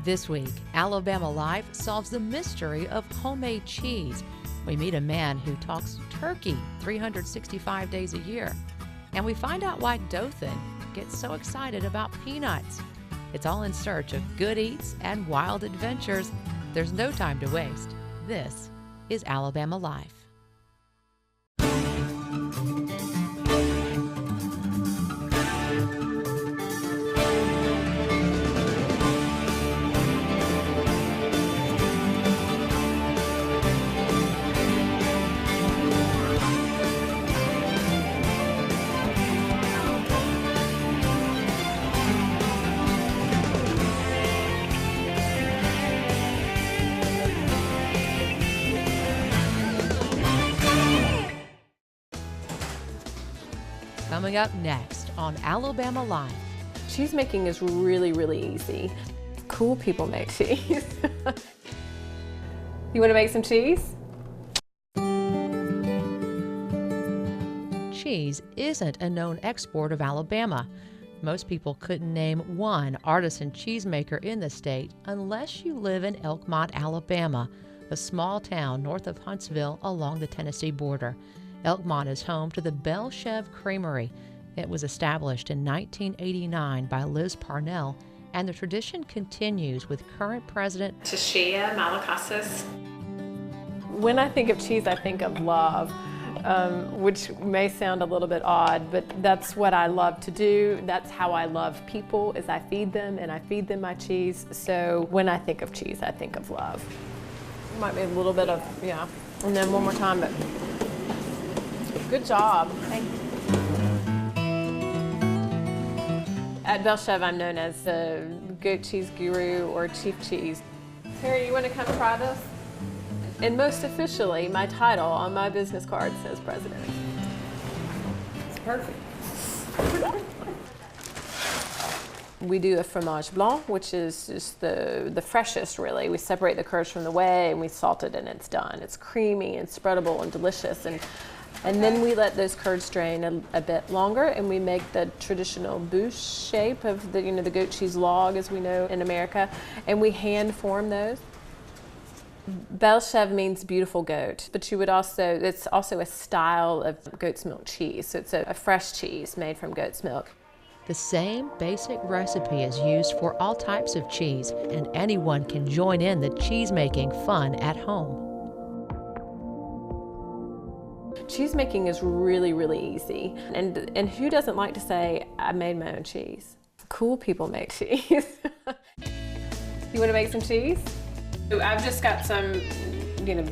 This week, Alabama Life solves the mystery of homemade cheese. We meet a man who talks turkey 365 days a year. And we find out why Dothan gets so excited about peanuts. It's all in search of good eats and wild adventures. There's no time to waste. This is Alabama Life. Coming up next on Alabama Life. Cheese making is really, really easy. Cool people make cheese. You want to make some cheese? Cheese isn't a known export of Alabama. Most people couldn't name one artisan cheesemaker in the state unless you live in Elkmont, Alabama, a small town north of Huntsville along the Tennessee border. Elkmont is home to the Belle-Chev Creamery. It was established in 1989 by Liz Parnell, and the tradition continues with current president Tashia Malakasas. When I think of cheese, I think of love, which may sound a little bit odd, but that's what I love to do. That's how I love people, is I feed them and I feed them my cheese. So when I think of cheese, I think of love. Might be a little bit of, yeah, and then one more time, but good job. Thank you. At Belle-Chev, I'm known as the goat cheese guru or chief cheese. Terry, you want to come try this? And most officially, my title on my business card says president. It's perfect. We do a fromage blanc, which is just the freshest, really. We separate the curds from the whey and we salt it and it's done. It's creamy and spreadable and delicious. And then we let those curds drain a bit longer, and we make the traditional bouche shape of the the goat cheese log, as we know in America, and we hand form those. Belle-Chev means beautiful goat, but it's also a style of goat's milk cheese. So it's a fresh cheese made from goat's milk. The same basic recipe is used for all types of cheese, and anyone can join in the cheese-making fun at home. Cheese making is really, really easy. And who doesn't like to say, I made my own cheese? Cool people make cheese. You want to make some cheese? I've just got some,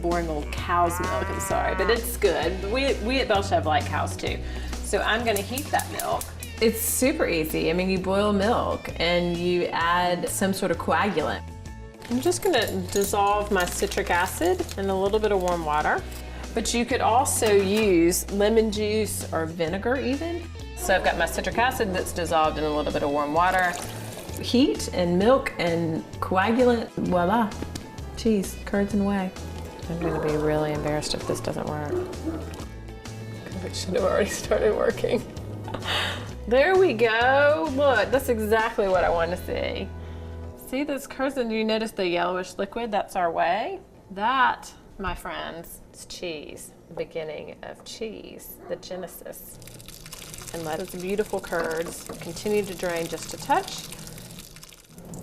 boring old cow's milk, I'm sorry, but it's good. We at Belle-Chev like cows too. So I'm gonna heat that milk. It's super easy. I mean, you boil milk and you add some sort of coagulant. I'm just gonna dissolve my citric acid in a little bit of warm water. But you could also use lemon juice or vinegar even. So I've got my citric acid that's dissolved in a little bit of warm water. Heat and milk and coagulant, voila, cheese, curds and whey. I'm gonna be really embarrassed if this doesn't work. It should have already started working. There we go. Look, that's exactly what I want to see. See those curds, and you notice the yellowish liquid? That's our whey. That, my friends, is cheese. The beginning of cheese, the genesis. And let its beautiful curds continue to drain just a touch.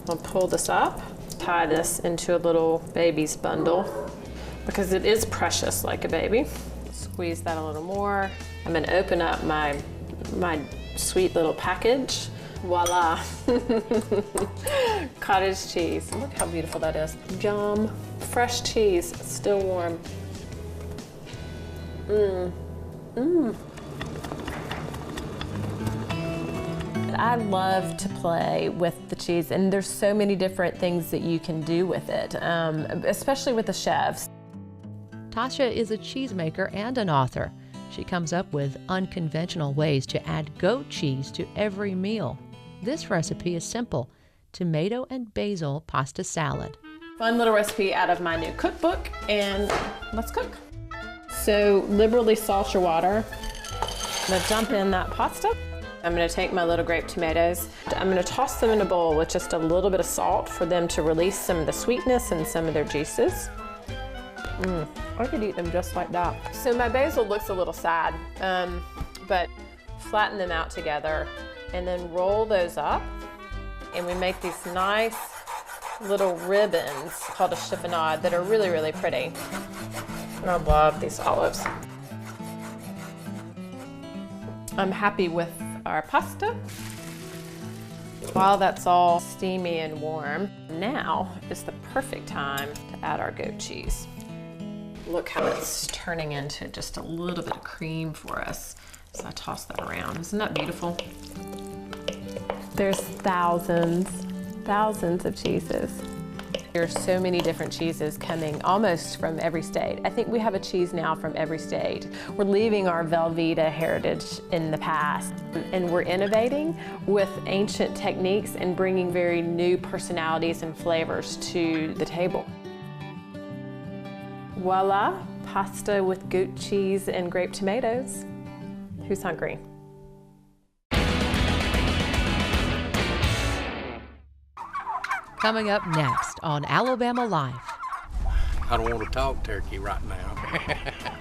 I'll pull this up, tie this into a little baby's bundle because it is precious like a baby. Squeeze that a little more. I'm gonna open up my sweet little package. Voila. Cottage cheese. Look how beautiful that is. Yum. Fresh cheese, still warm. Mmm. Mmm. I love to play with the cheese, and there's so many different things that you can do with it, especially with the chefs. Tasha is a cheesemaker and an author. She comes up with unconventional ways to add goat cheese to every meal. This recipe is simple: tomato and basil pasta salad. Fun little recipe out of my new cookbook, and let's cook. So liberally salt your water. I'm gonna dump in that pasta. I'm going to take my little grape tomatoes. I'm going to toss them in a bowl with just a little bit of salt for them to release some of the sweetness and some of their juices. I could eat them just like that. So my basil looks a little sad, but flatten them out together and then roll those up. And we make these nice little ribbons called a chiffonade that are really, really pretty. And I love these olives. I'm happy with our pasta. While that's all steamy and warm, now is the perfect time to add our goat cheese. Look how it's turning into just a little bit of cream for us. So I toss that around. Isn't that beautiful? There's thousands of cheeses. There's so many different cheeses coming almost from every state. I think we have a cheese now from every state. We're leaving our Velveeta heritage in the past, and we're innovating with ancient techniques and bringing very new personalities and flavors to the table. Voila, pasta with goat cheese and grape tomatoes. Who's hungry? Coming up next on Alabama Life. I don't want to talk turkey right now.